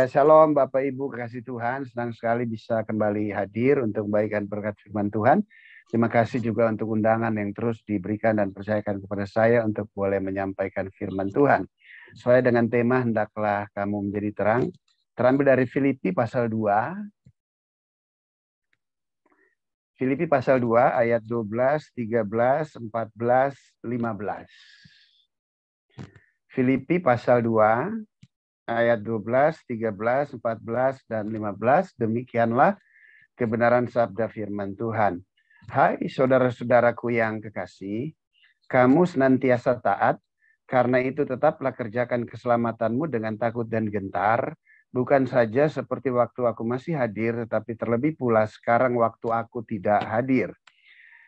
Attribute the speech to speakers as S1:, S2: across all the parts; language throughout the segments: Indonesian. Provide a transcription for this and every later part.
S1: Ya, shalom Bapak Ibu kekasih Tuhan. Senang sekali bisa kembali hadir untuk kebaikan berkat firman Tuhan. Terima kasih juga untuk undangan yang terus diberikan dan percayakan kepada saya untuk boleh menyampaikan firman Tuhan. Sesuai dengan tema hendaklah kamu menjadi terang. Terambil dari Filipi pasal 2. Filipi pasal 2 ayat 12, 13, 14, 15. Filipi pasal 2 ayat 12, 13, 14, dan 15. Demikianlah kebenaran sabda firman Tuhan. Hai saudara-saudaraku yang kekasih, kamu senantiasa taat, karena itu tetaplah kerjakan keselamatanmu dengan takut dan gentar, bukan saja seperti waktu aku masih hadir, tetapi terlebih pula sekarang waktu aku tidak hadir.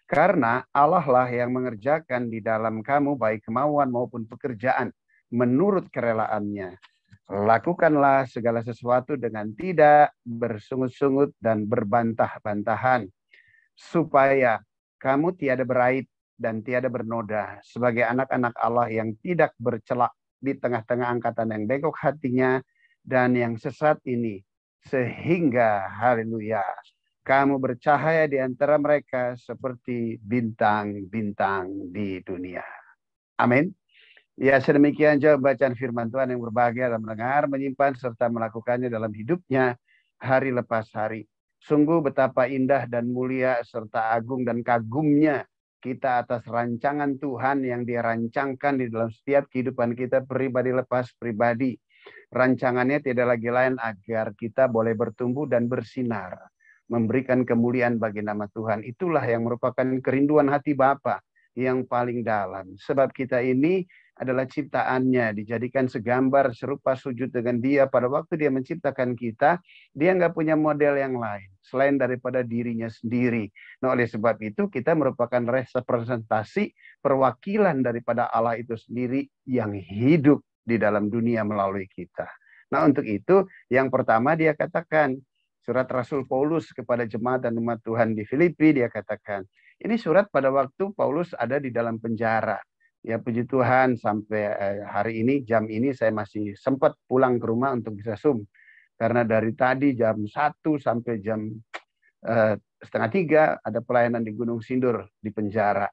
S1: Karena Allah lah yang mengerjakan di dalam kamu baik kemauan maupun pekerjaan menurut kerelaannya. Lakukanlah segala sesuatu dengan tidak bersungut-sungut dan berbantah-bantahan, supaya kamu tiada beraib dan tiada bernoda sebagai anak-anak Allah yang tidak bercela di tengah-tengah angkatan yang bengkok hatinya dan yang sesat ini, sehingga haleluya kamu bercahaya di antara mereka seperti bintang-bintang di dunia. Amin. Ya, sedemikian juga bacaan firman Tuhan yang berbahagia dalam mendengar, menyimpan, serta melakukannya dalam hidupnya hari lepas hari. Sungguh betapa indah dan mulia serta agung dan kagumnya kita atas rancangan Tuhan yang dirancangkan di dalam setiap kehidupan kita pribadi lepas pribadi. Rancangannya tidak lagi lain agar kita boleh bertumbuh dan bersinar, memberikan kemuliaan bagi nama Tuhan. Itulah yang merupakan kerinduan hati Bapa yang paling dalam. Sebab kita ini adalah ciptaannya, dijadikan segambar serupa sujud dengan dia. Pada waktu dia menciptakan kita, dia nggak punya model yang lain selain daripada dirinya sendiri. Nah, oleh sebab itu kita merupakan representasi perwakilan daripada Allah itu sendiri yang hidup di dalam dunia melalui kita. Nah, untuk itu yang pertama dia katakan, surat Rasul Paulus kepada jemaat dan umat Tuhan di Filipi, dia katakan, ini surat pada waktu Paulus ada di dalam penjara. Ya, puji Tuhan sampai hari ini, jam ini saya masih sempat pulang ke rumah untuk bisa Zoom. Karena dari tadi jam 1 sampai jam 2:30 ada pelayanan di Gunung Sindur di penjara.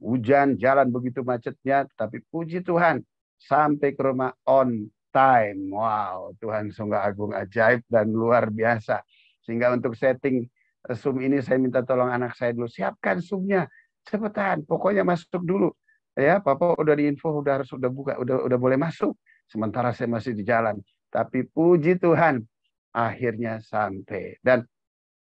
S1: Hujan, jalan begitu macetnya, tapi puji Tuhan sampai ke rumah on time. Wow, Tuhan sungguh agung, ajaib, dan luar biasa. Sehingga untuk setting Zoom ini saya minta tolong anak saya dulu, siapkan Zoom-nya. Cepetan, pokoknya masuk dulu. Ya, Papa udah diinfo, udah buka, udah boleh masuk. Sementara saya masih di jalan. Tapi puji Tuhan, akhirnya sampai. Dan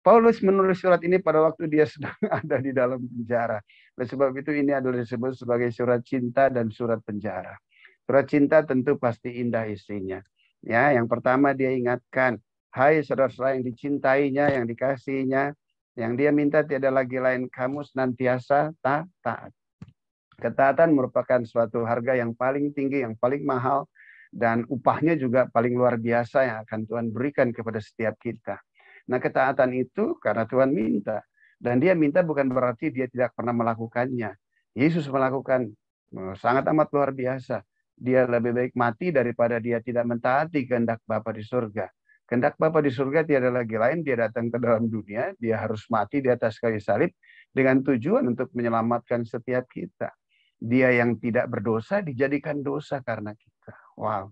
S1: Paulus menulis surat ini pada waktu dia sedang ada di dalam penjara. Oleh sebab itu ini adalah disebut sebagai surat cinta dan surat penjara. Surat cinta tentu pasti indah isinya. Ya, yang pertama dia ingatkan, hai saudara-saudara yang dicintainya, yang dikasihinya, yang dia minta tiada lagi lain kamu senantiasa taat. Ketaatan merupakan suatu harga yang paling tinggi, yang paling mahal, dan upahnya juga paling luar biasa yang akan Tuhan berikan kepada setiap kita. Nah, ketaatan itu karena Tuhan minta. Dan dia minta bukan berarti dia tidak pernah melakukannya. Yesus melakukan sangat amat luar biasa. Dia lebih baik mati daripada dia tidak mentaati kehendak Bapa di surga. Kehendak Bapa di surga tiada lagi lain, dia datang ke dalam dunia, dia harus mati di atas kayu salib dengan tujuan untuk menyelamatkan setiap kita. Dia yang tidak berdosa dijadikan dosa karena kita. Wow,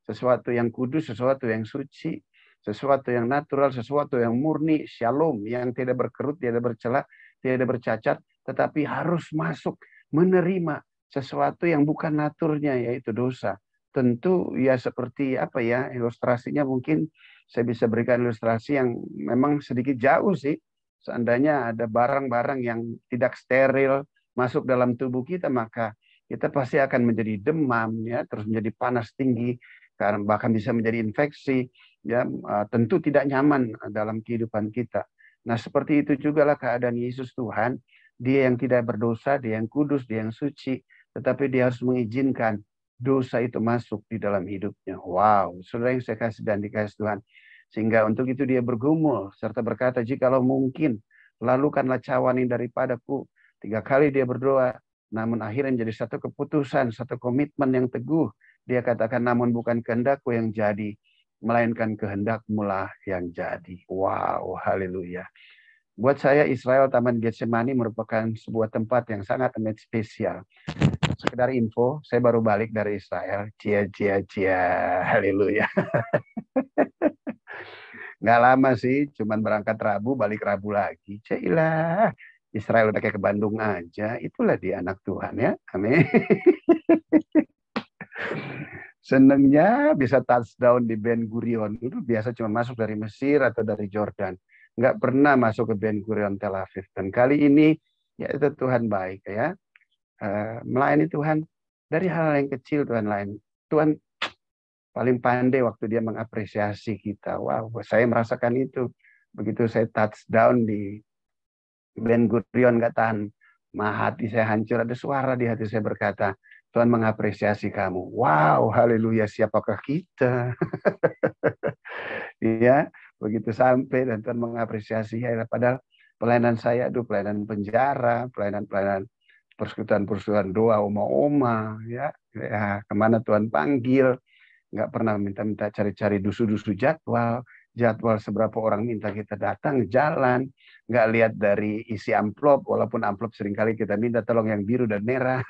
S1: sesuatu yang kudus, sesuatu yang suci, sesuatu yang natural, sesuatu yang murni, shalom, yang tidak berkerut, tidak bercela, tidak bercacat, tetapi harus masuk menerima sesuatu yang bukan naturnya, yaitu dosa. Tentu ya seperti apa ya, ilustrasinya mungkin saya bisa berikan ilustrasi yang memang sedikit jauh sih. Seandainya ada barang-barang yang tidak steril masuk dalam tubuh kita, maka kita pasti akan menjadi demam, ya, terus menjadi panas tinggi, karena bahkan bisa menjadi infeksi, ya, tentu tidak nyaman dalam kehidupan kita. Nah, seperti itu juga lah keadaan Yesus Tuhan. Dia yang tidak berdosa, dia yang kudus, dia yang suci, tetapi dia harus mengizinkan dosa itu masuk di dalam hidupnya. Wow, saudara yang saya kasih dan dikasih Tuhan. Sehingga untuk itu dia bergumul serta berkata, jikalau mungkin, lalukanlah cawan ini daripadaku. 3 kali dia berdoa, namun akhirnya menjadi satu keputusan, satu komitmen yang teguh. Dia katakan, namun bukan kehendakku yang jadi, melainkan kehendak-Mu lah yang jadi. Wow, haleluya. Buat saya Israel Taman Getsemani merupakan sebuah tempat yang sangat amat spesial. Sekedar info, saya baru balik dari Israel. Cia, cia, cia. Haleluya. Nggak lama sih, cuman berangkat Rabu, balik Rabu lagi. Cailah, Israel udah kayak ke Bandung aja. Itulah dia anak Tuhan ya. Amin. Senengnya bisa touchdown di Ben Gurion. Itu biasa cuma masuk dari Mesir atau dari Jordan. Nggak pernah masuk ke Ben Gurion Tel Aviv. Dan kali ini, ya itu Tuhan baik ya. Melayani Tuhan dari hal yang kecil Tuhan lain. Tuhan paling pandai waktu dia mengapresiasi kita. Wow, saya merasakan itu. Begitu saya touchdown di Ben Gurion, nggak tahan. Hati saya hancur. Ada suara di hati saya berkata, Tuhan mengapresiasi kamu. Wow, haleluya, siapakah kita? Ya, begitu sampai dan Tuhan mengapresiasi ya, padahal pelayanan saya itu pelayanan penjara, pelayanan persekutuan doa oma-oma ya, kemana Tuhan panggil, nggak pernah minta-minta cari-cari dusu-dusu jadwal seberapa orang minta kita datang jalan, nggak lihat dari isi amplop, walaupun amplop seringkali kita minta tolong yang biru dan merah,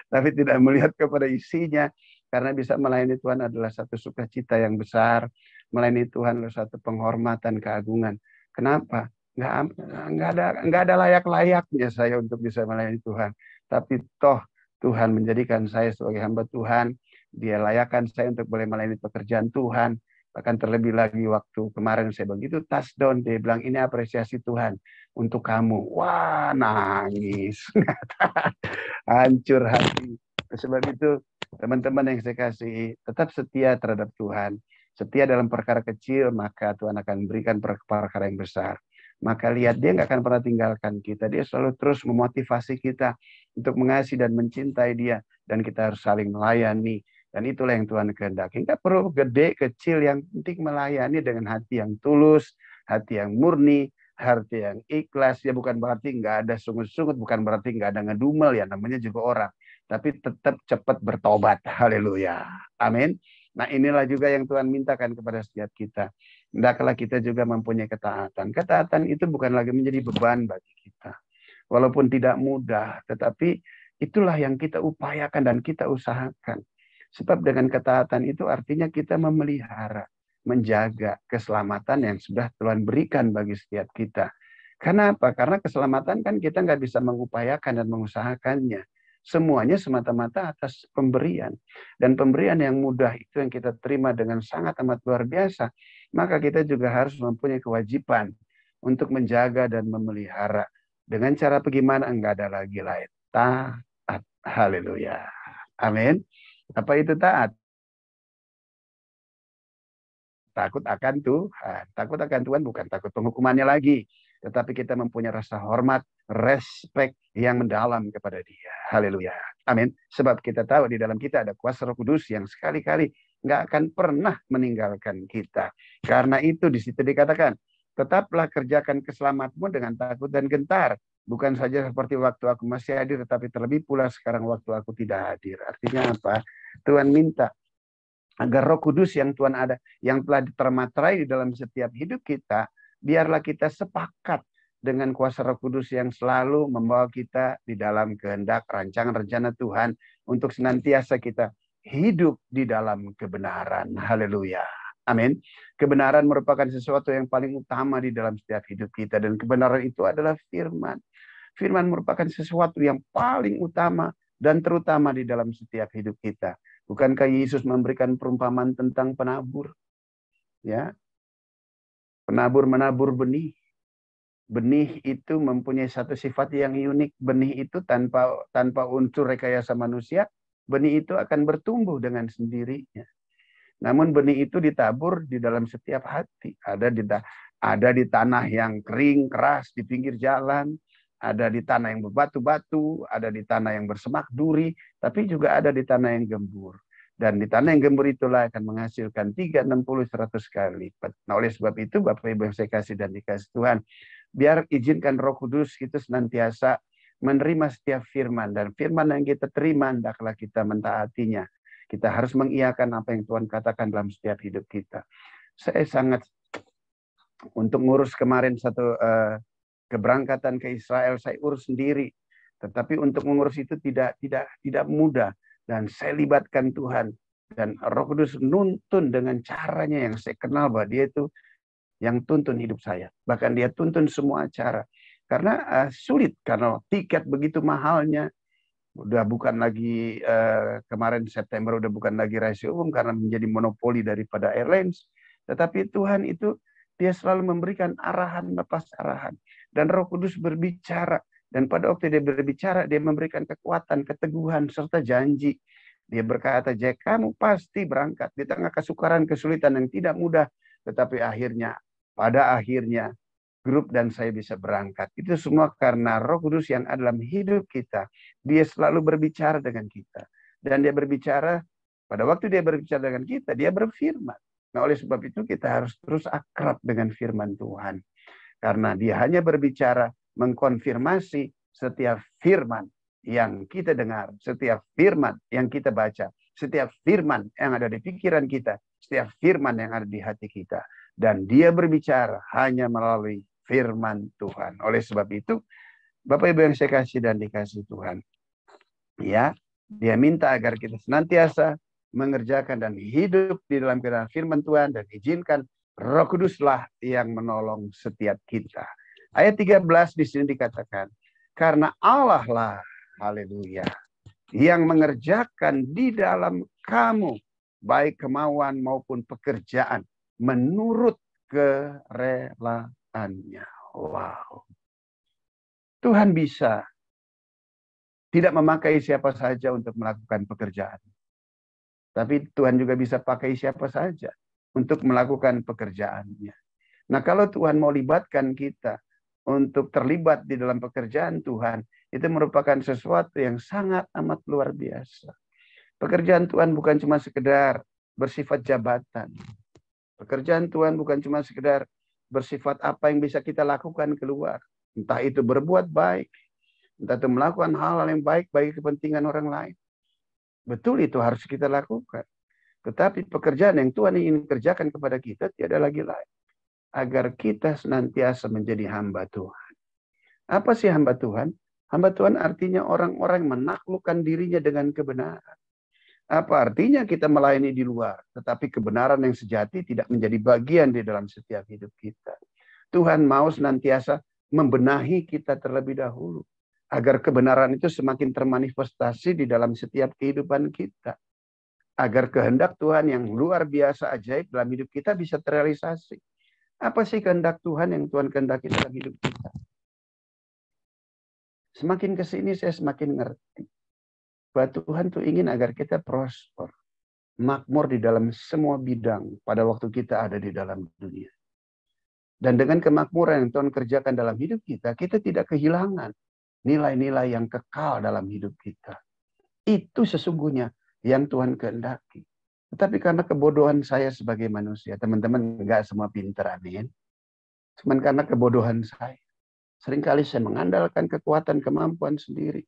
S1: tapi tidak melihat kepada isinya, karena bisa melayani Tuhan adalah satu sukacita yang besar, melayani Tuhan adalah satu penghormatan, keagungan. Kenapa? Nggak ada layak-layaknya saya untuk bisa melayani Tuhan, tapi toh Tuhan menjadikan saya sebagai hamba Tuhan. Dia layakkan saya untuk boleh melayani pekerjaan Tuhan. Bahkan terlebih lagi waktu kemarin saya begitu touchdown, dia bilang ini apresiasi Tuhan untuk kamu. Wah, nangis. Hancur hati. Sebab itu teman-teman yang saya kasih, tetap setia terhadap Tuhan. Setia dalam perkara kecil, maka Tuhan akan berikan perkara yang besar. Maka lihat, dia nggak akan pernah tinggalkan kita. Dia selalu terus memotivasi kita untuk mengasihi dan mencintai dia. Dan kita harus saling melayani. Dan itulah yang Tuhan kehendaki. Nggak perlu gede, kecil, yang penting melayani dengan hati yang tulus, hati yang murni, hati yang ikhlas. Ya bukan berarti nggak ada sungut-sungut, bukan berarti nggak ada ngedumel, ya namanya juga orang. Tapi tetap cepat bertobat. Haleluya. Amin. Nah inilah juga yang Tuhan mintakan kepada setiap kita. Hendaklah kita juga mempunyai ketaatan. Ketaatan itu bukan lagi menjadi beban bagi kita. Walaupun tidak mudah, tetapi itulah yang kita upayakan dan kita usahakan. Sebab dengan ketaatan itu artinya kita memelihara, menjaga keselamatan yang sudah Tuhan berikan bagi setiap kita. Karena apa? Karena keselamatan kan kita nggak bisa mengupayakan dan mengusahakannya. Semuanya semata-mata atas pemberian. Dan pemberian yang mudah itu yang kita terima dengan sangat amat luar biasa. Maka kita juga harus mempunyai kewajiban untuk menjaga dan memelihara. Dengan cara bagaimana? Enggak ada lagi lain. Taat. Haleluya. Amin. Apa itu taat? Takut akan Tuhan. Takut akan Tuhan bukan takut penghukumannya lagi. Tetapi kita mempunyai rasa hormat, respek yang mendalam kepada dia. Haleluya. Amin. Sebab kita tahu di dalam kita ada kuasa Roh Kudus yang sekali-kali nggak akan pernah meninggalkan kita. Karena itu di situ dikatakan, tetaplah kerjakan keselamatanmu dengan takut dan gentar. Bukan saja seperti waktu aku masih hadir, tetapi terlebih pula sekarang waktu aku tidak hadir. Artinya apa? Tuhan minta agar Roh Kudus yang Tuhan ada, yang telah termaterai di dalam setiap hidup kita, biarlah kita sepakat dengan kuasa Roh Kudus yang selalu membawa kita di dalam kehendak rancangan rencana Tuhan untuk senantiasa kita hidup di dalam kebenaran. Haleluya. Amin. Kebenaran merupakan sesuatu yang paling utama di dalam setiap hidup kita, dan kebenaran itu adalah firman. Firman merupakan sesuatu yang paling utama dan terutama di dalam setiap hidup kita. Bukankah Yesus memberikan perumpamaan tentang penabur? Ya, penabur menabur benih. Benih itu mempunyai satu sifat yang unik. Benih itu tanpa unsur rekayasa manusia, benih itu akan bertumbuh dengan sendirinya. Namun benih itu ditabur di dalam setiap hati. Ada di tanah yang kering, keras, di pinggir jalan. Ada di tanah yang berbatu-batu, ada di tanah yang bersemak duri, tapi juga ada di tanah yang gembur. Dan di tanah yang gembur itulah akan menghasilkan 30, 60, 100 kali lipat. Nah oleh sebab itu Bapak Ibu yang saya kasih dan dikasih Tuhan, biar izinkan Roh Kudus itu senantiasa menerima setiap firman. Dan firman yang kita terima, hendaklah kita mentaatinya. Kita harus mengiyakan apa yang Tuhan katakan dalam setiap hidup kita. Saya sangat untuk ngurus kemarin satu keberangkatan ke Israel, saya urus sendiri. Tetapi untuk mengurus itu tidak mudah, dan saya libatkan Tuhan, dan Roh Kudus nuntun dengan caranya yang saya kenal bahwa Dia itu yang tuntun hidup saya. Bahkan Dia tuntun semua acara. Karena sulit, karena tiket begitu mahalnya. Udah bukan lagi kemarin September udah bukan lagi rahasia umum karena menjadi monopoli daripada airlines. Tetapi Tuhan itu Dia selalu memberikan arahan lepas arahan, dan Roh Kudus berbicara, dan pada waktu Dia berbicara Dia memberikan kekuatan, keteguhan serta janji. Dia berkata, Jack, kamu pasti berangkat di tengah kesukaran, kesulitan yang tidak mudah, tetapi pada akhirnya grup dan saya bisa berangkat. Itu semua karena Roh Kudus yang ada dalam hidup kita. Dia selalu berbicara dengan kita. Dan Dia berbicara, pada waktu Dia berbicara dengan kita, Dia berfirman. Nah, oleh sebab itu kita harus terus akrab dengan firman Tuhan. Karena Dia hanya berbicara, mengkonfirmasi setiap firman yang kita dengar, setiap firman yang kita baca, setiap firman yang ada di pikiran kita, setiap firman yang ada di hati kita. Dan Dia berbicara hanya melalui firman Tuhan. Oleh sebab itu, Bapak Ibu yang saya kasih dan dikasih Tuhan, ya, Dia minta agar kita senantiasa mengerjakan dan hidup di dalam kebenaran firman Tuhan, dan izinkan Roh Kuduslah yang menolong setiap kita. Ayat 13 di sini dikatakan, karena Allah lah, haleluya, yang mengerjakan di dalam kamu baik kemauan maupun pekerjaan menurut kerelaan. Wow. Tuhan bisa tidak memakai siapa saja untuk melakukan pekerjaan. Tapi Tuhan juga bisa pakai siapa saja untuk melakukan pekerjaannya. Nah, kalau Tuhan mau libatkan kita untuk terlibat di dalam pekerjaan Tuhan, itu merupakan sesuatu yang sangat amat luar biasa. Pekerjaan Tuhan bukan cuma sekedar bersifat jabatan. Pekerjaan Tuhan bukan cuma sekedar bersifat apa yang bisa kita lakukan keluar. Entah itu berbuat baik, entah itu melakukan hal-hal yang baik bagi kepentingan orang lain. Betul, itu harus kita lakukan. Tetapi pekerjaan yang Tuhan ingin kerjakan kepada kita tiada lagi lain, agar kita senantiasa menjadi hamba Tuhan. Apa sih hamba Tuhan? Hamba Tuhan artinya orang-orang yang menaklukkan dirinya dengan kebenaran. Apa artinya kita melayani di luar, tetapi kebenaran yang sejati tidak menjadi bagian di dalam setiap hidup kita. Tuhan mau senantiasa membenahi kita terlebih dahulu, agar kebenaran itu semakin termanifestasi di dalam setiap kehidupan kita. Agar kehendak Tuhan yang luar biasa ajaib dalam hidup kita bisa terrealisasi. Apa sih kehendak Tuhan yang Tuhan kehendaki dalam hidup kita? Semakin ke sini saya semakin ngerti bahwa Tuhan tuh ingin agar kita prosper, makmur di dalam semua bidang pada waktu kita ada di dalam dunia. Dan dengan kemakmuran yang Tuhan kerjakan dalam hidup kita, kita tidak kehilangan nilai-nilai yang kekal dalam hidup kita. Itu sesungguhnya yang Tuhan kehendaki. Tetapi karena kebodohan saya sebagai manusia, teman-teman enggak semua pintar, amin. Cuman karena kebodohan saya, seringkali saya mengandalkan kekuatan kemampuan sendiri.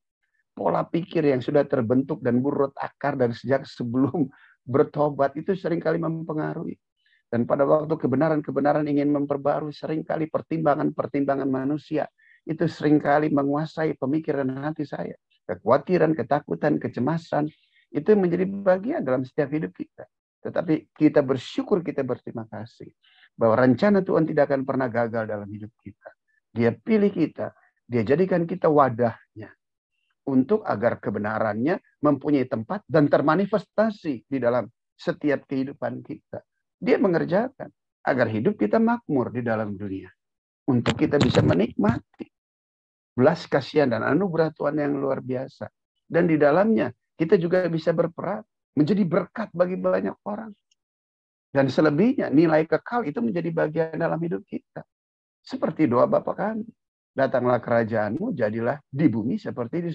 S1: Pola pikir yang sudah terbentuk dan berurut akar dan sejak sebelum bertobat itu seringkali mempengaruhi. Dan pada waktu kebenaran-kebenaran ingin memperbarui, seringkali pertimbangan-pertimbangan manusia itu seringkali menguasai pemikiran hati saya. Kekhawatiran, ketakutan, kecemasan itu menjadi bagian dalam setiap hidup kita. Tetapi kita bersyukur, kita berterima kasih bahwa rencana Tuhan tidak akan pernah gagal dalam hidup kita. Dia pilih kita, Dia jadikan kita wadahnya untuk agar kebenarannya mempunyai tempat dan termanifestasi di dalam setiap kehidupan kita. Dia mengerjakan agar hidup kita makmur di dalam dunia. Untuk kita bisa menikmati belas kasihan dan anugerah Tuhan yang luar biasa. Dan di dalamnya kita juga bisa berperan menjadi berkat bagi banyak orang. Dan selebihnya nilai kekal itu menjadi bagian dalam hidup kita. Seperti doa Bapa kami. Datanglah kerajaanmu, jadilah di bumi seperti di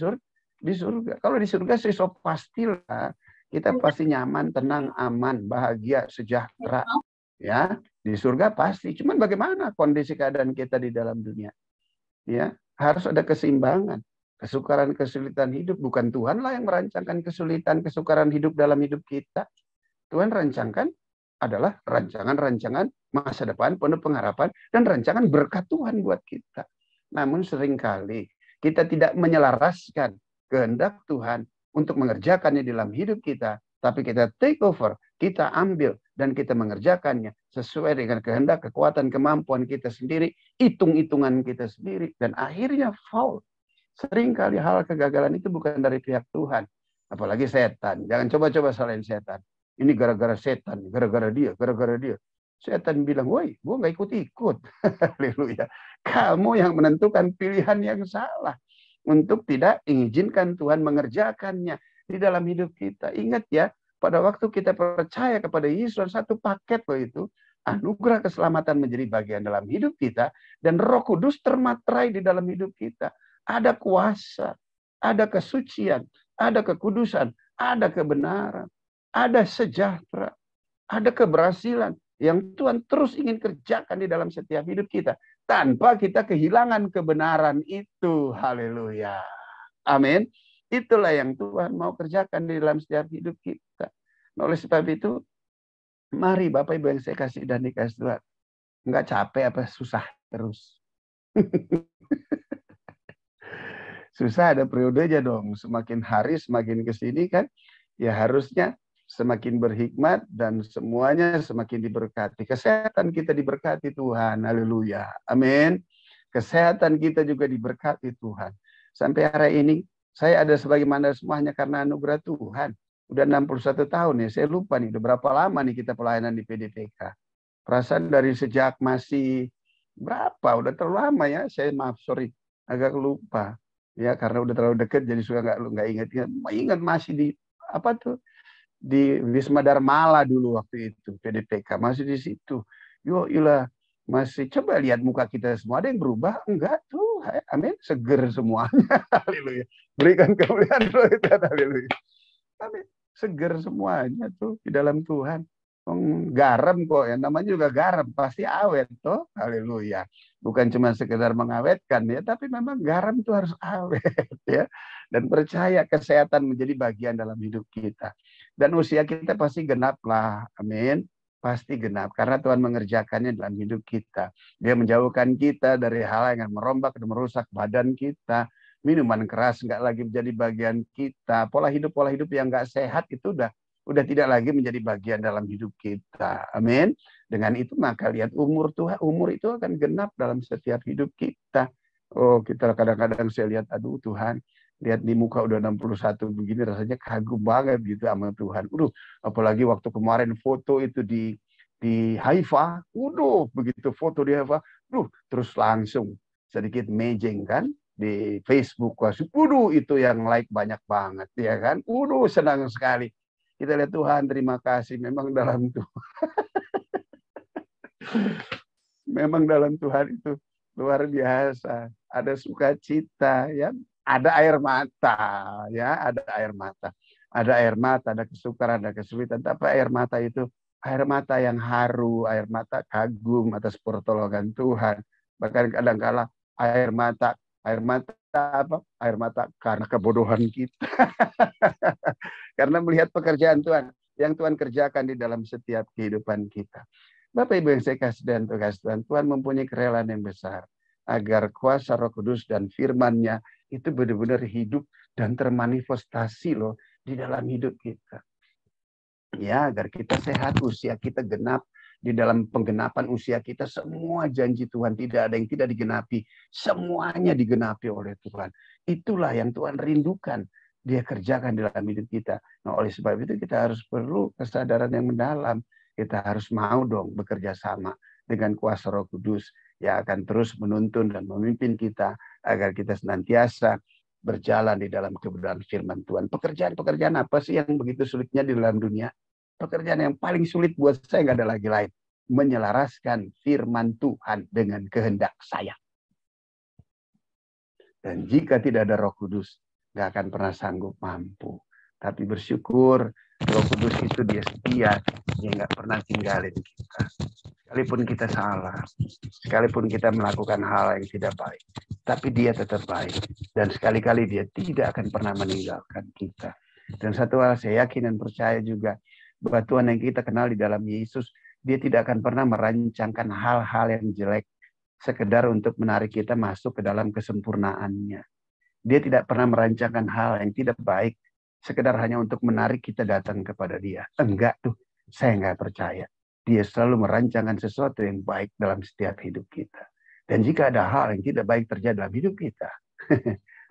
S1: surga. Kalau di surga sih so pastilah kita pasti nyaman, tenang, aman, bahagia, sejahtera. Ya, di surga pasti. Cuman bagaimana kondisi keadaan kita di dalam dunia? Ya, harus ada keseimbangan. kesukaran, kesulitan hidup. Bukan Tuhanlah yang merancangkan kesulitan, kesukaran hidup dalam hidup kita. Tuhan rancangkan adalah rancangan-rancangan masa depan, penuh pengharapan, dan rancangan berkat Tuhan buat kita. Namun seringkali kita tidak menyelaraskan kehendak Tuhan untuk mengerjakannya dalam hidup kita, tapi kita take over, kita ambil, dan kita mengerjakannya sesuai dengan kehendak, kekuatan, kemampuan kita sendiri, hitung-hitungan kita sendiri, dan akhirnya faul. Seringkali hal kegagalan itu bukan dari pihak Tuhan, apalagi setan. Jangan coba-coba salahin setan. Ini gara-gara setan, gara-gara dia, gara-gara dia. Setan bilang, woi, gue nggak ikut-ikut. Haleluya. Kamu yang menentukan pilihan yang salah untuk tidak mengizinkan Tuhan mengerjakannya di dalam hidup kita. Ingat ya, pada waktu kita percaya kepada Yesus, satu paket loh itu, anugerah keselamatan menjadi bagian dalam hidup kita, dan Roh Kudus termaterai di dalam hidup kita. Ada kuasa, ada kesucian, ada kekudusan, ada kebenaran, ada sejahtera, ada keberhasilan yang Tuhan terus ingin kerjakan di dalam setiap hidup kita, tanpa kita kehilangan kebenaran itu. Haleluya. Amin. Itulah yang Tuhan mau kerjakan di dalam setiap hidup kita. Nah, oleh sebab itu, mari Bapak Ibu yang saya kasih dan dikasih Tuhan. Enggak capek apa susah terus. Susah ada periodenya dong. Semakin hari semakin kesini kan, ya harusnya semakin berhikmat dan semuanya semakin diberkati. Kesehatan kita diberkati Tuhan. Haleluya. Amin. Kesehatan kita juga diberkati Tuhan. Sampai hari ini saya ada sebagaimana semuanya karena anugerah Tuhan. Udah 61 tahun ya. Saya lupa nih udah berapa lama nih kita pelayanan di PDPK. Perasaan dari sejak masih berapa? Udah terlalu lama ya. Saya sorry agak lupa. Ya karena udah terlalu dekat jadi suka nggak ingat masih di apa tuh di Wisma Dharmala dulu waktu itu PDPK masih di situ. Yo ilah masih coba lihat muka kita semua ada yang berubah enggak tuh? Amin, seger semuanya. Haleluya. Berikan kemuliaan Tuhan. Haleluya. Amin. Seger semuanya tuh di dalam Tuhan. Garam kok ya namanya juga garam pasti awet toh. Haleluya. Bukan cuma sekedar mengawetkan ya, tapi memang garam itu harus awet ya. Dan percaya kesehatan menjadi bagian dalam hidup kita. Dan usia kita pasti genap lah. Amin. Pasti genap karena Tuhan mengerjakannya dalam hidup kita. Dia menjauhkan kita dari hal yang merombak dan merusak badan kita. Minuman keras nggak lagi menjadi bagian kita. Pola hidup yang nggak sehat itu udah tidak lagi menjadi bagian dalam hidup kita. Amin. Dengan itu maka lihat umur itu akan genap dalam setiap hidup kita. Oh, kita kadang-kadang saya lihat, aduh Tuhan, lihat di muka udah 61 begini rasanya kagum banget gitu sama Tuhan. Apalagi waktu kemarin foto itu di Haifa. Begitu foto di Haifa. Terus langsung sedikit mejeng kan di Facebook. Itu yang like banyak banget ya kan. Senang sekali. Kita lihat Tuhan, terima kasih. Memang dalam Tuhan. Memang dalam Tuhan itu luar biasa. Ada sukacita, ya. Ada air mata, ya. Ada air mata. Ada air mata, ada kesukaran, ada kesulitan. Tapi air mata itu air mata yang haru, air mata kagum atas pertolongan Tuhan. Bahkan kadang-kala air mata apa? Air mata karena kebodohan kita. Karena melihat pekerjaan Tuhan yang Tuhan kerjakan di dalam setiap kehidupan kita. Bapak Ibu yang saya kasih dan Tuhan, Tuhan mempunyai kerelaan yang besar agar kuasa Roh Kudus dan firman-Nya itu benar-benar hidup dan termanifestasi loh di dalam hidup kita. Ya, agar kita sehat, usia kita genap. Di dalam penggenapan usia kita, semua janji Tuhan tidak ada yang tidak digenapi. Semuanya digenapi oleh Tuhan. Itulah yang Tuhan rindukan. Dia kerjakan di dalam hidup kita. Nah, oleh sebab itu kita harus perlu kesadaran yang mendalam. Kita harus mau dong bekerja sama dengan kuasa Roh Kudus yang akan terus menuntun dan memimpin kita agar kita senantiasa berjalan di dalam kebenaran firman Tuhan. Pekerjaan-pekerjaan apa sih yang begitu sulitnya di dalam dunia? Pekerjaan yang paling sulit buat saya nggak ada lagi lain. Menyelaraskan firman Tuhan dengan kehendak saya. Dan jika tidak ada Roh Kudus, nggak akan pernah sanggup mampu. Tapi bersyukur Roh Kudus itu dia setia, dia nggak pernah tinggalin kita. Sekalipun kita salah, sekalipun kita melakukan hal yang tidak baik, tapi dia tetap baik. Dan sekali-kali dia tidak akan pernah meninggalkan kita. Dan satu hal saya yakin dan percaya juga, bahwa Tuhan yang kita kenal di dalam Yesus, dia tidak akan pernah merancangkan hal-hal yang jelek, sekedar untuk menarik kita masuk ke dalam kesempurnaannya. Dia tidak pernah merancangkan hal yang tidak baik, sekedar hanya untuk menarik kita datang kepada dia. Enggak tuh, saya nggak percaya. Dia selalu merancangkan sesuatu yang baik dalam setiap hidup kita. Dan jika ada hal yang tidak baik terjadi dalam hidup kita,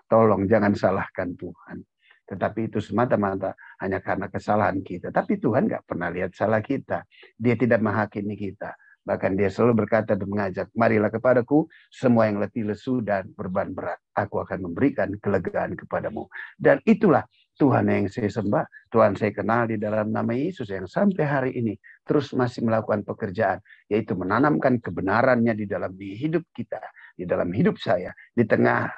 S1: tolong jangan salahkan Tuhan. Tetapi itu semata-mata hanya karena kesalahan kita. Tapi Tuhan nggak pernah lihat salah kita. Dia tidak menghakimi kita. Bahkan dia selalu berkata dan mengajak, marilah kepadaku semua yang letih lesu dan beban berat. Aku akan memberikan kelegaan kepadamu. Dan itulah Tuhan yang saya sembah, Tuhan saya kenal di dalam nama Yesus yang sampai hari ini terus masih melakukan pekerjaan, yaitu menanamkan kebenarannya di dalam hidup kita, di dalam hidup saya, di tengah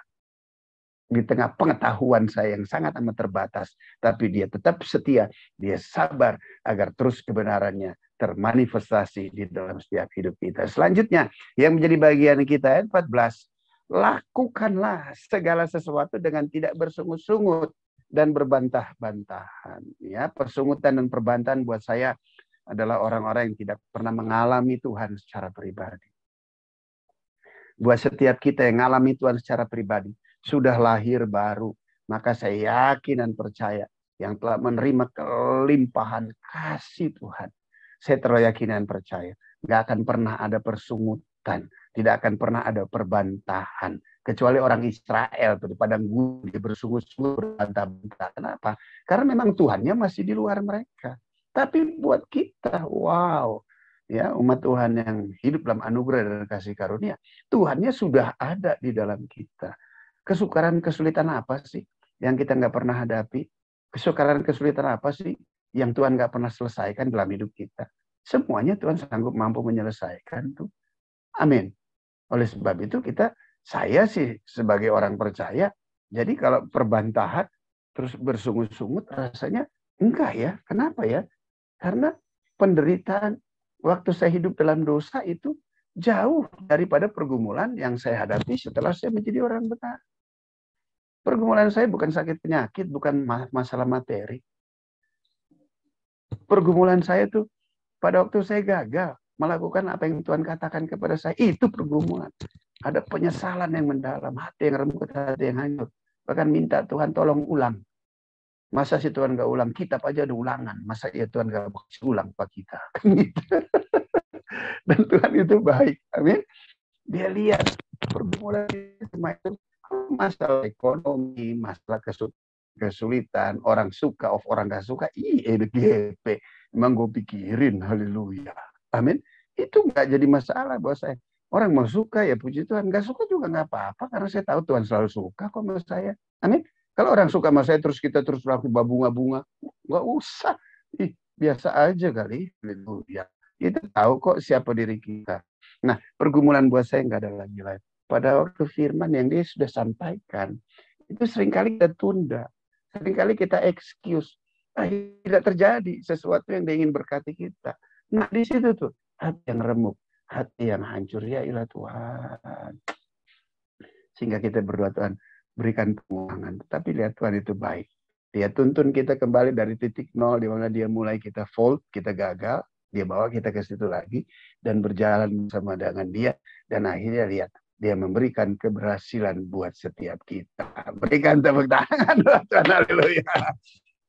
S1: pengetahuan saya yang sangat amat terbatas, tapi dia tetap setia, dia sabar agar terus kebenarannya termanifestasi di dalam setiap hidup kita. Selanjutnya, yang menjadi bagian kita ayat 14, lakukanlah segala sesuatu dengan tidak bersungut-sungut dan berbantah-bantahan. Ya, persungutan dan perbantahan buat saya adalah orang-orang yang tidak pernah mengalami Tuhan secara pribadi. Buat setiap kita yang mengalami Tuhan secara pribadi, sudah lahir baru, maka saya yakin dan percaya yang telah menerima kelimpahan kasih Tuhan, saya teryakin dan percaya nggak akan pernah ada persungutan, tidak akan pernah ada perbantahan. Kecuali orang Israel di padang gurun dia bersungut-sungut berbantah-bantah. Kenapa? Karena memang Tuhannya masih di luar mereka. Tapi buat kita, wow, ya umat Tuhan yang hidup dalam anugerah dan kasih karunia, Tuhannya sudah ada di dalam kita. Kesukaran kesulitan apa sih yang kita nggak pernah hadapi? Kesukaran kesulitan apa sih yang Tuhan nggak pernah selesaikan dalam hidup kita? Semuanya Tuhan sanggup mampu menyelesaikan tuh. Amin. Oleh sebab itu saya sih sebagai orang percaya, jadi kalau perbantahan terus bersungut-sungut rasanya enggak ya. Kenapa ya? Karena penderitaan waktu saya hidup dalam dosa itu jauh daripada pergumulan yang saya hadapi setelah saya menjadi orang benar. Pergumulan saya bukan sakit penyakit, bukan masalah materi. Pergumulan saya tuh pada waktu saya gagal melakukan apa yang Tuhan katakan kepada saya, itu pergumulan. Ada penyesalan yang mendalam, hati yang remuk, hati yang hancur. Bahkan minta Tuhan tolong ulang. Masa sih Tuhan gak ulang? Kitab aja ada ulangan. Masa ya Tuhan gak ulang Pak kita? Dan Tuhan itu baik. Amin. Dia lihat pergumulan itu masalah ekonomi, masalah kesulitan, orang suka, orang gak suka, EDGP. Emang gue pikirin, haleluya. Amin. Itu gak jadi masalah buat saya. Orang mau suka ya puji Tuhan, gak suka juga gak apa-apa, karena saya tahu Tuhan selalu suka kok sama saya. Amin. Kalau orang suka sama saya terus kita terus lakukan bunga-bunga, gak usah. Biasa aja kali. Haleluya. Kita tahu kok siapa diri kita. Nah, pergumulan buat saya nggak ada lagi lain. Pada waktu firman yang dia sudah sampaikan, itu seringkali kita tunda. Seringkali kita excuse. Tidak terjadi sesuatu yang dia ingin berkati kita. Nah, di situ tuh, hati yang remuk, hati yang hancur. Ya ilah Tuhan. Sehingga kita berdoa, Tuhan, berikan pengulangan. Tapi lihat Tuhan itu baik. Dia tuntun kita kembali dari titik nol, di mana dia mulai kita fold, kita gagal. Dia bawa kita ke situ lagi dan berjalan bersama dengan dia. Dan akhirnya lihat, dia memberikan keberhasilan buat setiap kita. Berikan tepuk tangan buat Tuhan, haleluya.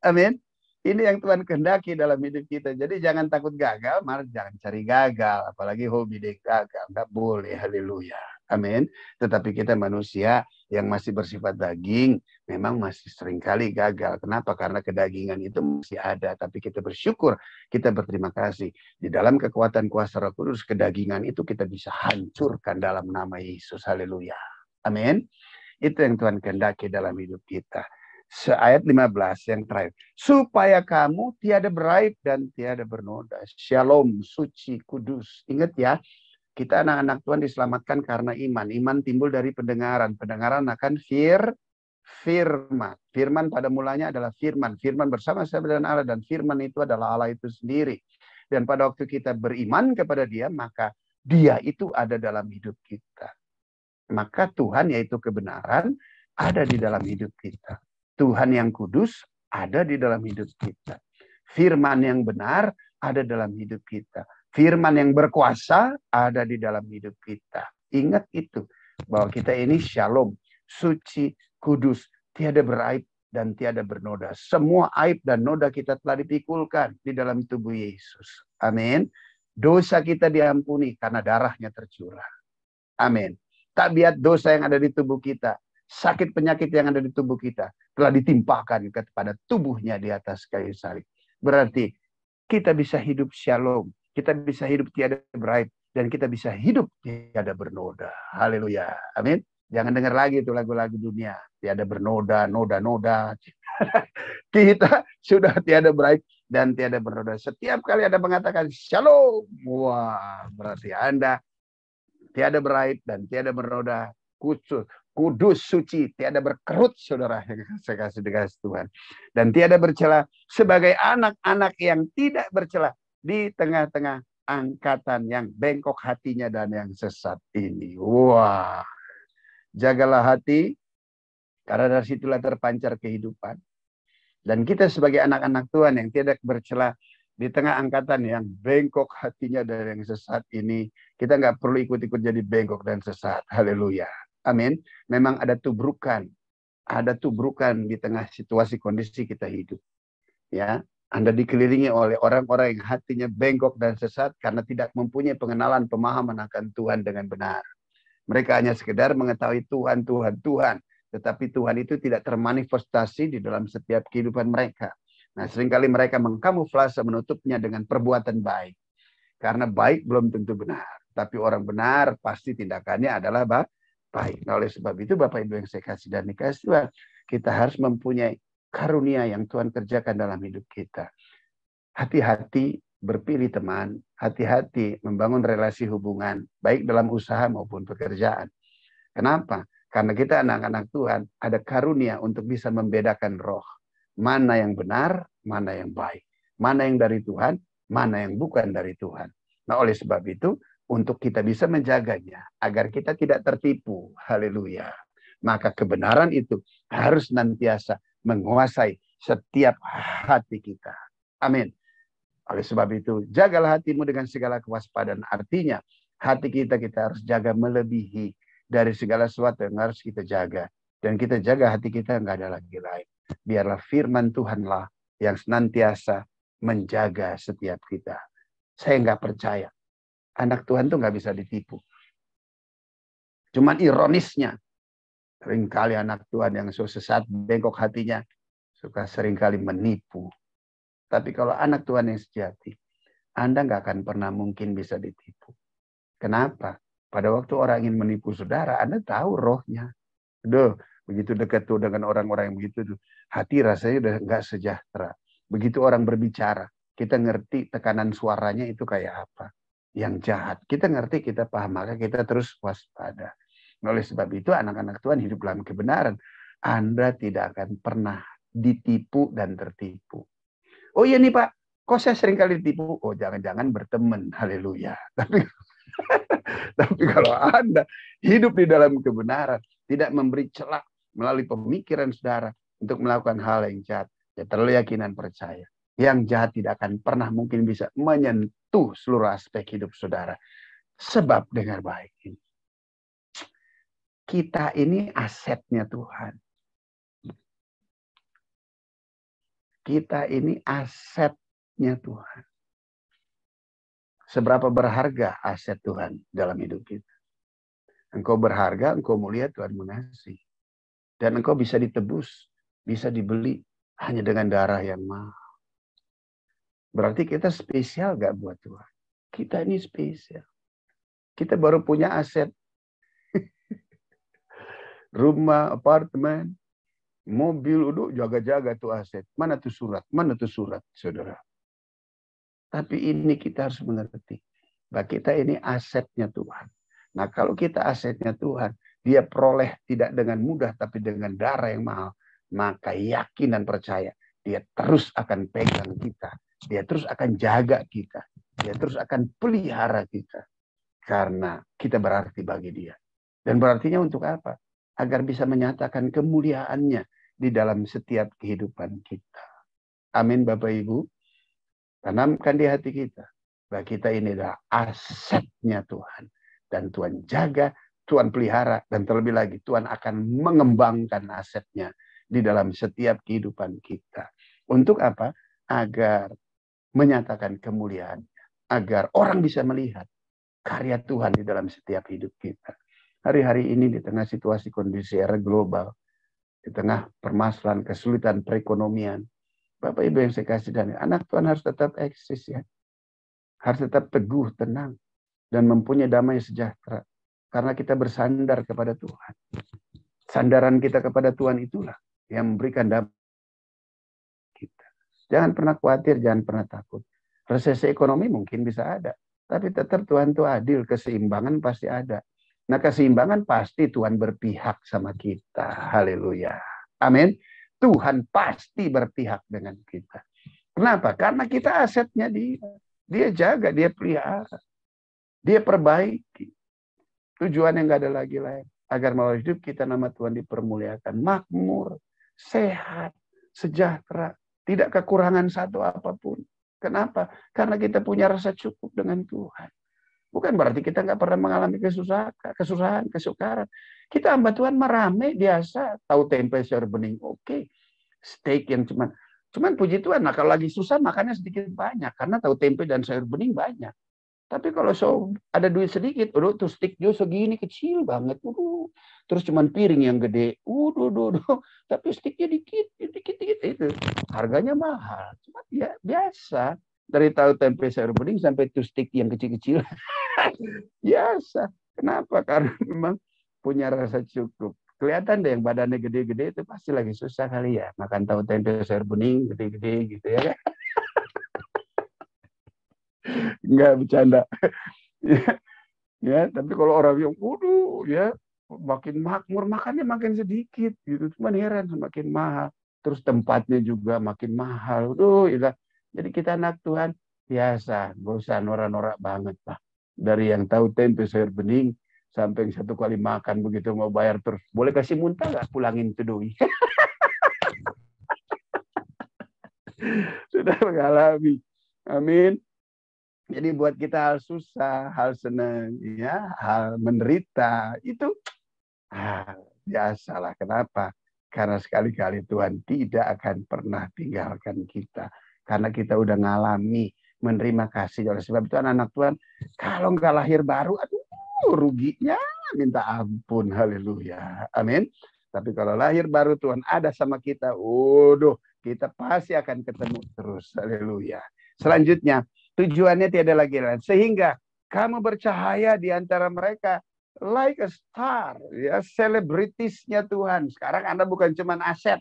S1: Amin. Ini yang Tuhan kehendaki dalam hidup kita. Jadi jangan takut gagal, malah jangan cari gagal. Apalagi hobi deh gagal. Nggak boleh, haleluya. Amin. Tetapi kita manusia yang masih bersifat daging, memang masih seringkali gagal. Kenapa? Karena kedagingan itu masih ada. Tapi kita bersyukur, kita berterima kasih. Di dalam kekuatan kuasa Roh Kudus, kedagingan itu kita bisa hancurkan dalam nama Yesus. Haleluya. Amin. Itu yang Tuhan kehendaki dalam hidup kita. Ayat 15 yang terakhir. Supaya kamu tiada beraib dan tiada bernoda. Shalom, suci, kudus. Ingat ya, kita anak-anak Tuhan diselamatkan karena iman. Iman timbul dari pendengaran. Pendengaran akan firman. Firman pada mulanya adalah firman. Firman bersama-sama dengan Allah, dan firman itu adalah Allah itu sendiri. Dan pada waktu kita beriman kepada dia, maka dia itu ada dalam hidup kita. Maka Tuhan, yaitu kebenaran, ada di dalam hidup kita. Tuhan yang kudus ada di dalam hidup kita. Firman yang benar ada dalam hidup kita. Firman yang berkuasa ada di dalam hidup kita. Ingat itu, bahwa kita ini shalom, suci, kudus, tiada beraib dan tiada bernoda. Semua aib dan noda kita telah dipikulkan di dalam tubuh Yesus. Amin. Dosa kita diampuni karena darahnya tercurah. Amin. Tabiat dosa yang ada di tubuh kita, sakit penyakit yang ada di tubuh kita telah ditimpakan kepada tubuhnya di atas kayu salib. Berarti kita bisa hidup shalom, kita bisa hidup tiada beraib, dan kita bisa hidup tiada bernoda. Haleluya. Amin. Jangan dengar lagi itu lagu-lagu dunia. Tiada bernoda, noda-noda. Kita sudah tiada beraib dan tiada bernoda. Setiap kali Anda mengatakan shalom, wah, berarti Anda tiada beraib dan tiada bernoda. Kudus, suci, tiada berkerut, saudara yang saya kasih dikasih Tuhan. Dan tiada bercela, sebagai anak-anak yang tidak bercela di tengah-tengah angkatan yang bengkok hatinya dan yang sesat ini. Wah, jagalah hati, karena dari situlah terpancar kehidupan. Dan kita sebagai anak-anak Tuhan yang tidak bercela di tengah angkatan yang bengkok hatinya dan yang sesat ini, kita nggak perlu ikut-ikut jadi bengkok dan sesat. Haleluya. Amin. Memang ada tubrukan di tengah situasi kondisi kita hidup. Ya, Anda dikelilingi oleh orang-orang yang hatinya bengkok dan sesat karena tidak mempunyai pengenalan pemahaman akan Tuhan dengan benar. Mereka hanya sekedar mengetahui Tuhan, Tuhan, Tuhan. Tetapi Tuhan itu tidak termanifestasi di dalam setiap kehidupan mereka. Nah, seringkali mereka mengkamuflase, menutupnya dengan perbuatan baik. Karena baik belum tentu benar. Tapi orang benar pasti tindakannya adalah baik. Nah, oleh sebab itu Bapak Ibu yang saya kasih dan dikasih Tuhan, kita harus mempunyai karunia yang Tuhan kerjakan dalam hidup kita. Hati-hati berpilih teman, hati-hati membangun relasi hubungan, baik dalam usaha maupun pekerjaan. Kenapa? Karena kita anak-anak Tuhan, ada karunia untuk bisa membedakan roh. Mana yang benar, mana yang baik. Mana yang dari Tuhan, mana yang bukan dari Tuhan. Nah, oleh sebab itu, untuk kita bisa menjaganya, agar kita tidak tertipu. Haleluya. Maka kebenaran itu harus nantiasa menguasai setiap hati kita. Amin. Oleh sebab itu, jagalah hatimu dengan segala kewaspadaan. Artinya, hati kita harus jaga melebihi dari segala sesuatu yang harus kita jaga. Dan kita jaga hati kita, nggak ada lagi lain. Biarlah firman Tuhanlah yang senantiasa menjaga setiap kita. Saya nggak percaya. Anak Tuhan tuh nggak bisa ditipu. Cuman ironisnya, seringkali anak Tuhan yang sesat, bengkok hatinya, suka seringkali menipu. Tapi kalau anak Tuhan yang sejati, Anda nggak akan pernah mungkin bisa ditipu. Kenapa? Pada waktu orang ingin menipu saudara, Anda tahu rohnya. Aduh, begitu dekat tuh dengan orang-orang yang begitu tuh, hati rasanya udah nggak sejahtera. Begitu orang berbicara, kita ngerti tekanan suaranya itu kayak apa. Yang jahat, kita ngerti, kita paham, maka kita terus waspada. Oleh sebab itu, anak-anak Tuhan hidup dalam kebenaran. Anda tidak akan pernah ditipu dan tertipu. Oh iya nih Pak, kok saya sering kali ditipu? Oh jangan-jangan berteman, haleluya. Tapi kalau Anda hidup di dalam kebenaran, tidak memberi celah melalui pemikiran saudara untuk melakukan hal yang jahat, ya terlalu yakinan percaya. Yang jahat tidak akan pernah mungkin bisa menyentuh seluruh aspek hidup saudara. Sebab dengar baik ini. Kita ini asetnya Tuhan. Kita ini asetnya Tuhan. Seberapa berharga aset Tuhan dalam hidup kita. Engkau berharga, engkau mulia, Tuhan mengasihi. Dan engkau bisa ditebus, bisa dibeli hanya dengan darah yang mahal. Berarti kita spesial gak buat Tuhan? Kita ini spesial. Kita baru punya aset. Rumah, apartemen, mobil, udah jaga-jaga tuh aset. Mana tuh surat? Mana tuh surat, saudara? Tapi ini kita harus mengerti bahwa kita ini asetnya Tuhan. Nah, kalau kita asetnya Tuhan, dia peroleh tidak dengan mudah, tapi dengan darah yang mahal, maka yakin dan percaya, dia terus akan pegang kita. Dia terus akan jaga kita. Dia terus akan pelihara kita. Karena kita berarti bagi dia. Dan berartinya untuk apa? Agar bisa menyatakan kemuliaannya di dalam setiap kehidupan kita. Amin Bapak Ibu. Tanamkan di hati kita. Bahwa kita ini adalah asetnya Tuhan. Dan Tuhan jaga, Tuhan pelihara. Dan terlebih lagi Tuhan akan mengembangkan asetnya di dalam setiap kehidupan kita. Untuk apa? Agar menyatakan kemuliaan. Agar orang bisa melihat karya Tuhan di dalam setiap hidup kita. Hari-hari ini di tengah situasi kondisi era global, di tengah permasalahan kesulitan perekonomian, Bapak Ibu yang saya kasih dan anak Tuhan harus tetap eksis ya. Harus tetap teguh, tenang, dan mempunyai damai sejahtera. Karena kita bersandar kepada Tuhan. Sandaran kita kepada Tuhan itulah yang memberikan damai kita. Jangan pernah khawatir, jangan pernah takut. Resesi ekonomi mungkin bisa ada. Tapi tetap Tuhan itu adil, keseimbangan pasti ada. Nah keseimbangan pasti Tuhan berpihak sama kita. Haleluya. Amin. Tuhan pasti berpihak dengan kita. Kenapa? Karena kita asetnya dia. Dia jaga, dia pelihara. Dia perbaiki. Tujuannya nggak ada lagi lain. Agar melalui hidup kita nama Tuhan dipermuliakan. Makmur, sehat, sejahtera. Tidak kekurangan satu apapun. Kenapa? Karena kita punya rasa cukup dengan Tuhan. Bukan berarti kita nggak pernah mengalami kesusahan, kesukaran. Kita hamba Tuhan merame biasa. Tahu tempe sayur bening, oke. Steak yang cuman puji Tuhan. Nah kalau lagi susah makannya sedikit banyak. Karena tahu tempe dan sayur bening banyak. Tapi kalau ada duit sedikit, tuh steaknya segini kecil banget. Terus cuman piring yang gede. Tapi steaknya dikit itu. Harganya mahal. Cuma ya biasa. Dari tahu tempe sayur bening sampai tuh steak yang kecil-kecil. Biasa. Kenapa? Karena memang punya rasa cukup. Kelihatan deh yang badannya gede-gede itu pasti lagi susah kali ya. Makan tahu tempe sayur bening gede-gede gitu ya kan. Enggak bercanda. Ya, tapi kalau orang yang ya makin makmur, makannya makin sedikit gitu. Cuman heran semakin mahal. Terus tempatnya juga makin mahal. Ya. Jadi kita anak Tuhan biasa, gak usah norak-norak banget lah. Dari yang tahu tempe sayur bening sampai satu kali makan begitu mau bayar terus. Boleh kasih muntah nggak? Pulangin itu doi. Sudah mengalami. Amin. Jadi buat kita hal susah, hal senang, ya, hal menderita itu biasalah. Kenapa? Karena sekali-kali Tuhan tidak akan pernah tinggalkan kita. Karena kita udah ngalami menerima kasih. Oleh sebab itu anak-anak Tuhan, kalau nggak lahir baru, ruginya minta ampun. Haleluya. Amin. Tapi kalau lahir baru Tuhan ada sama kita, kita pasti akan ketemu terus. Haleluya. Selanjutnya, tujuannya tiada lagi lain. Sehingga kamu bercahaya di antara mereka like a star. Ya, selebritisnya Tuhan. Sekarang Anda bukan cuma aset.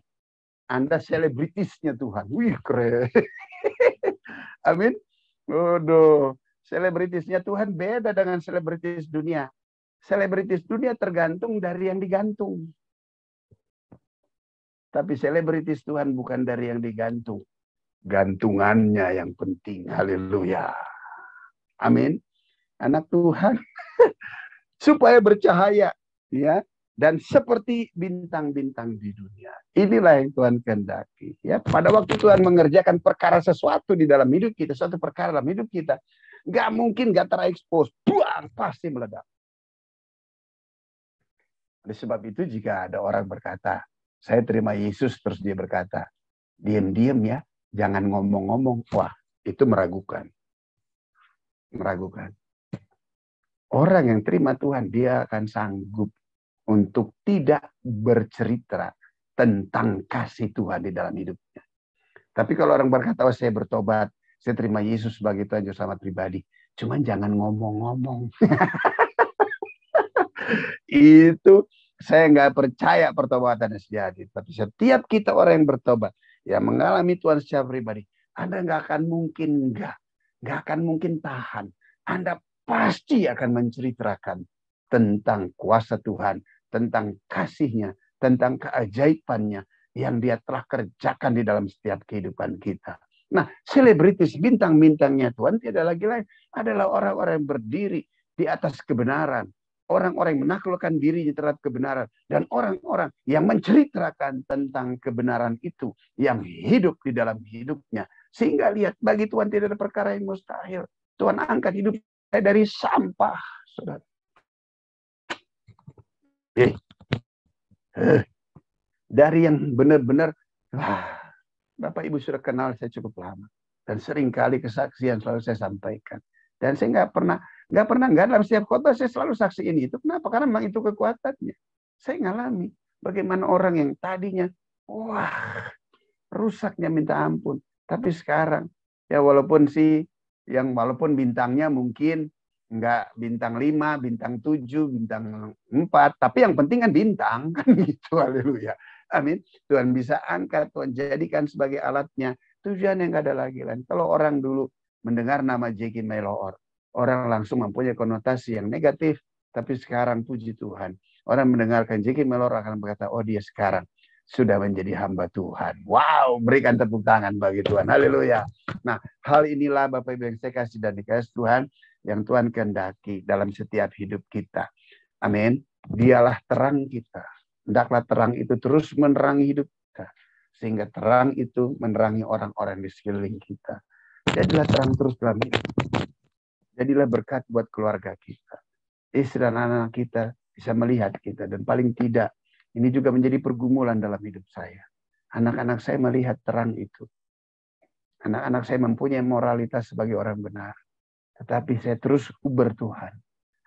S1: Anda selebritisnya Tuhan. Wih, keren. Amin. Selebritisnya Tuhan beda dengan selebritis dunia. Selebritis dunia tergantung dari yang digantung. Tapi selebritis Tuhan bukan dari yang digantung. Gantungannya yang penting. Haleluya. Amin. Anak Tuhan supaya bercahaya, ya, dan seperti bintang-bintang di dunia. Inilah yang Tuhan kehendaki. Ya, pada waktu Tuhan mengerjakan perkara sesuatu di dalam hidup kita, suatu perkara dalam hidup kita, nggak mungkin nggak terekspos, buang pasti meledak. Oleh sebab itu jika ada orang berkata, saya terima Yesus, terus dia berkata, diam-diam ya, jangan ngomong-ngomong, wah itu meragukan. Meragukan. Orang yang terima Tuhan, dia akan sanggup untuk tidak bercerita tentang kasih Tuhan di dalam hidupnya. Tapi kalau orang berkata, saya bertobat, saya terima Yesus sebagai Tuhan Juru Selamat pribadi, cuman jangan ngomong-ngomong. Itu saya nggak percaya pertobatan sejati. Tapi setiap kita orang yang bertobat, yang mengalami Tuhan secara pribadi, Anda nggak akan mungkin nggak akan mungkin tahan. Anda pasti akan menceritakan tentang kuasa Tuhan, tentang kasih-Nya, tentang keajaiban-Nya yang Dia telah kerjakan di dalam setiap kehidupan kita. Nah, selebritis bintang-bintangnya Tuhan tidak lagi lain adalah orang-orang yang berdiri di atas kebenaran. Orang-orang yang menaklukkan dirinya terhadap kebenaran. Dan orang-orang yang menceritakan tentang kebenaran itu. Yang hidup di dalam hidupnya. Sehingga lihat, bagi Tuhan tidak ada perkara yang mustahil. Tuhan angkat hidup saya dari sampah, saudara. Dari yang benar-benar, Bapak Ibu sudah kenal saya cukup lama. Dan seringkali kesaksian selalu saya sampaikan. Dan saya nggak dalam setiap khotbah saya selalu saksiin itu. Kenapa? Karena memang itu kekuatannya. Saya ngalami bagaimana orang yang tadinya, rusaknya minta ampun. Tapi sekarang, ya walaupun bintangnya mungkin nggak bintang 5, bintang 7, bintang 4. Tapi yang penting kan bintang. Kan gitu, haleluya. Amin. Tuhan bisa angkat, Tuhan jadikan sebagai alatnya. Tujuan yang nggak ada lagi lain. Kalau orang dulu mendengar nama Jackie Mellor, orang langsung mempunyai konotasi yang negatif. Tapi sekarang puji Tuhan, orang mendengarkan Jackie Mellor akan berkata, oh dia sekarang sudah menjadi hamba Tuhan. Wow, berikan tepuk tangan bagi Tuhan. Haleluya. Nah, hal inilah Bapak Ibu yang saya kasih dan dikasih Tuhan, yang Tuhan kehendaki dalam setiap hidup kita. Amin. Dialah terang kita. Hendaklah terang itu terus menerangi hidup kita. Sehingga terang itu menerangi orang-orang di sekeliling kita. Jadilah terang terus dalam hidup. Jadilah berkat buat keluarga kita. Istri dan anak kita bisa melihat kita. Dan paling tidak, ini juga menjadi pergumulan dalam hidup saya. Anak-anak saya melihat terang itu. Anak-anak saya mempunyai moralitas sebagai orang benar. Tetapi saya terus uber Tuhan.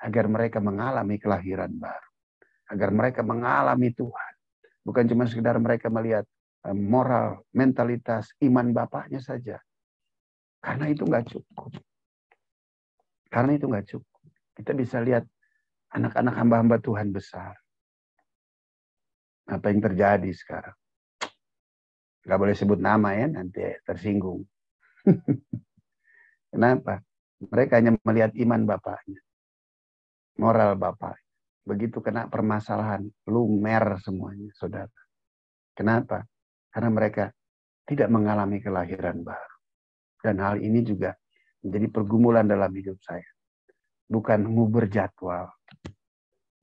S1: Agar mereka mengalami kelahiran baru. Agar mereka mengalami Tuhan. Bukan cuma sekedar mereka melihat moral, mentalitas, iman bapaknya saja. Karena itu nggak cukup. Karena itu nggak cukup. Kita bisa lihat anak-anak hamba-hamba Tuhan besar. Apa yang terjadi sekarang? Nggak boleh sebut nama ya, nanti tersinggung. Kenapa? Mereka hanya melihat iman bapaknya. Moral bapaknya. Begitu kena permasalahan, lumer semuanya, saudara. Kenapa? Karena mereka tidak mengalami kelahiran baru. Dan hal ini juga menjadi pergumulan dalam hidup saya. Bukan nguber jadwal.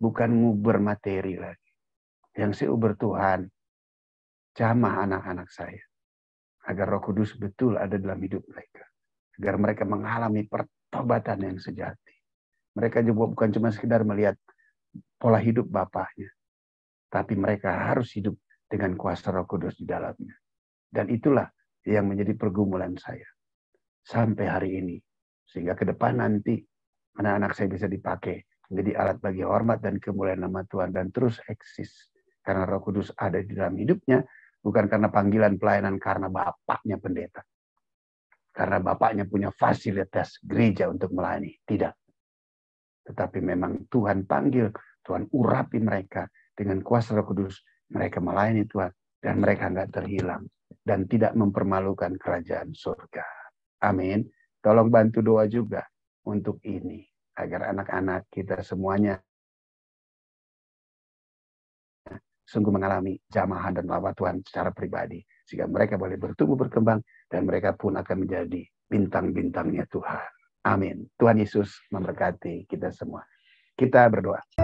S1: Bukan nguber materi lagi. Yang saya uber Tuhan, jamah anak-anak saya. Agar Roh Kudus betul ada dalam hidup mereka. Agar mereka mengalami pertobatan yang sejati. Mereka juga bukan cuma sekedar melihat pola hidup bapaknya. Tapi mereka harus hidup dengan kuasa Roh Kudus di dalamnya. Dan itulah yang menjadi pergumulan saya. Sampai hari ini. Sehingga ke depan nanti anak-anak saya bisa dipakai menjadi alat bagi hormat dan kemuliaan nama Tuhan. Dan terus eksis. Karena Roh Kudus ada di dalam hidupnya. Bukan karena panggilan pelayanan karena bapaknya pendeta. Karena bapaknya punya fasilitas gereja untuk melayani. Tidak. Tetapi memang Tuhan panggil, Tuhan urapi mereka dengan kuasa Roh Kudus. Mereka melayani Tuhan dan mereka nggak terhilang dan tidak mempermalukan kerajaan surga. Amin. Tolong bantu doa juga untuk ini agar anak-anak kita semuanya sungguh mengalami jamahan dan lawat Tuhan secara pribadi sehingga mereka boleh bertumbuh berkembang dan mereka pun akan menjadi bintang-bintangnya Tuhan. Amin. Tuhan Yesus memberkati kita semua. Kita berdoa.